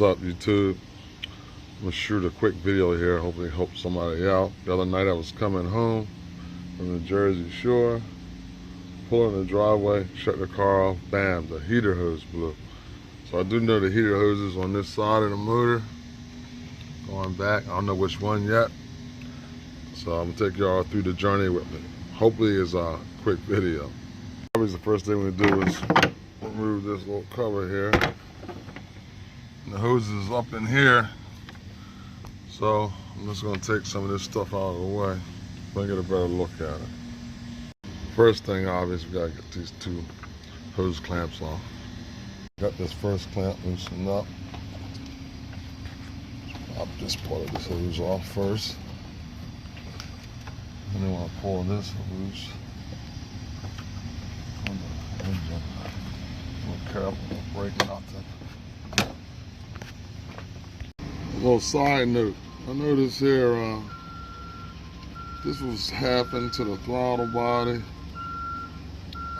What's up, YouTube? I'm gonna shoot a quick video here, hopefully help somebody out. The other night I was coming home from the Jersey Shore, pulling the driveway, shut the car off, bam, the heater hose blew. So I do know the heater hose is on this side of the motor, going back. I don't know which one yet. So I'm gonna take y'all through the journey with me. Hopefully it's a quick video. Probably the first thing we do is remove this little cover here. And the hose is up in here. So I'm just gonna take some of this stuff out of the way so I get a better look at it. First thing, obviously, we gotta get these two hose clamps off. Got this first clamp loosened up. Pop this part of this hose off first. And then want to pull this loose. Be careful, don't break nothing. A little side note. I noticed here, this was half into the throttle body.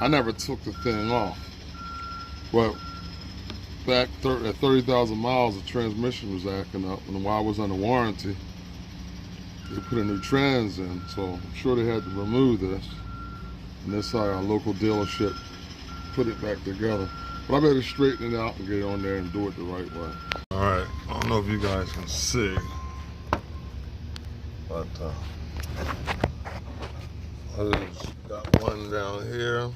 I never took the thing off. But back at 30,000 miles, the transmission was acting up. And while I was under warranty, they put a new trans in. So I'm sure they had to remove this. And this is how our local dealership put it back together. But I better straighten it out and get it on there and do it the right way. All right, I don't know if you guys can see, but I just got one down here.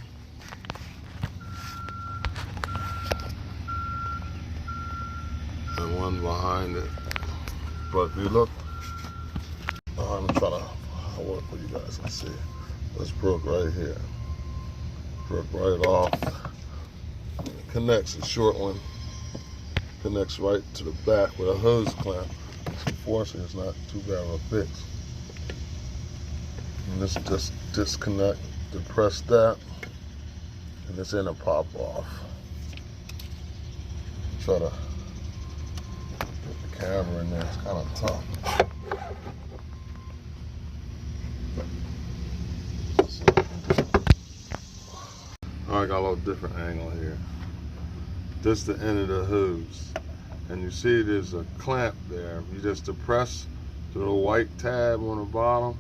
And one behind it. But if you look, I'm trying to work what you guys can see. This broke right here. Broke right off. It connects, a short one. Connects right to the back with a hose clamp. Unfortunately, it's not too bad of a fix. And this just disconnect, depress that, and this end will pop off. Try to get the camera in there, it's kind of tough. I got a little different angle here. This is the end of the hose. And you see there's a clamp there. You just depress the little white tab on the bottom,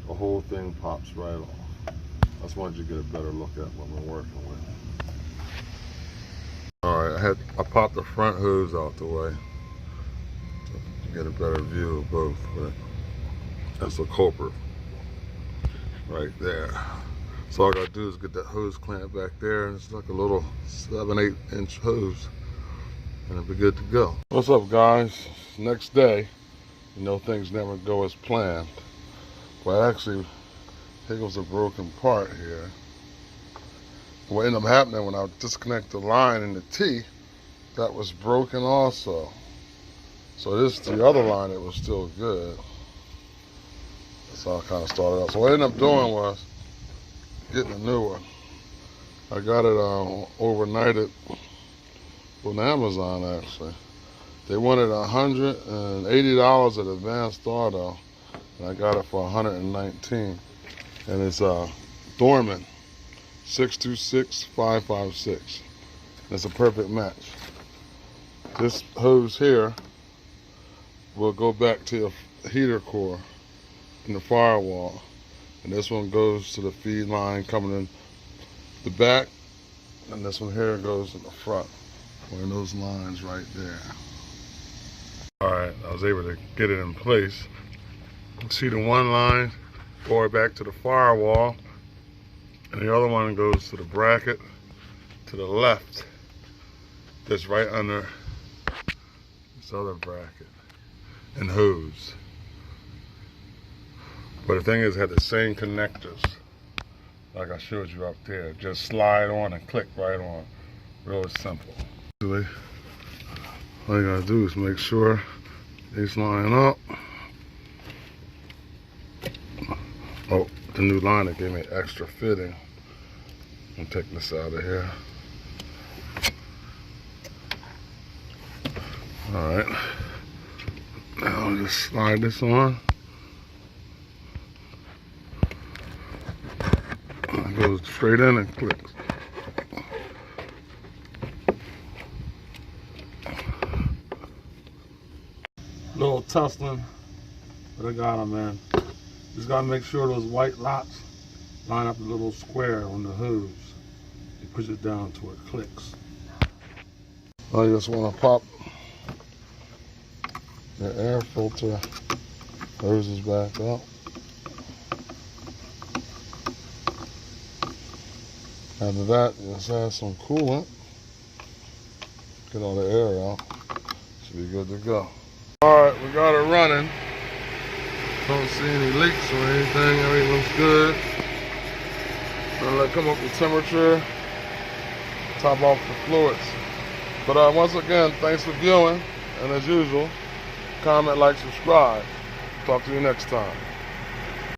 the whole thing pops right off. I just wanted you to get a better look at what we're working with. Alright, I popped the front hose out the way to get a better view of both, but that's the culprit right there. So all I gotta do is get that hose clamp back there, and it's like a little 7-8 inch hose, and it'll be good to go. What's up, guys? Next day. You know, things never go as planned. But actually, here goes a broken part here. What ended up happening when I disconnect the line in the T, that was broken also. So this, the other line, it was still good. That's how I kind of started out. So what I ended up doing was getting a new one. I got it overnighted on Amazon, actually. They wanted $180 at advanced auto, and I got it for $119. And it's Dorman 626556. It's a perfect match. This hose here will go back to your heater core in the firewall. And this one goes to the feed line coming in the back, and this one here goes in the front. One of those lines right there. All right, I was able to get it in place. You can see the one line going back to the firewall, and the other one goes to the bracket to the left. That's right under this other bracket and hose. But the thing is, it had the same connectors like I showed you up there. Just slide on and click right on. Real simple. All you gotta do is make sure these line up. Oh, the new line that gave me extra fitting. I'm taking this out of here. All right. Now I'll just slide this on. It goes straight in and clicks. little tussling, but I got them, man. Just gotta make sure those white locks line up the little square on the hose. You push it down to where it clicks. I just want to pop the air filter hoses back up. After that, just add some coolant. Get all the air out. Should be good to go. Alright, we got it running. Don't see any leaks or anything. Everything looks good. Now let it come up to temperature. Top off the fluids. But once again, thanks for viewing. And as usual, comment, like, subscribe. Talk to you next time.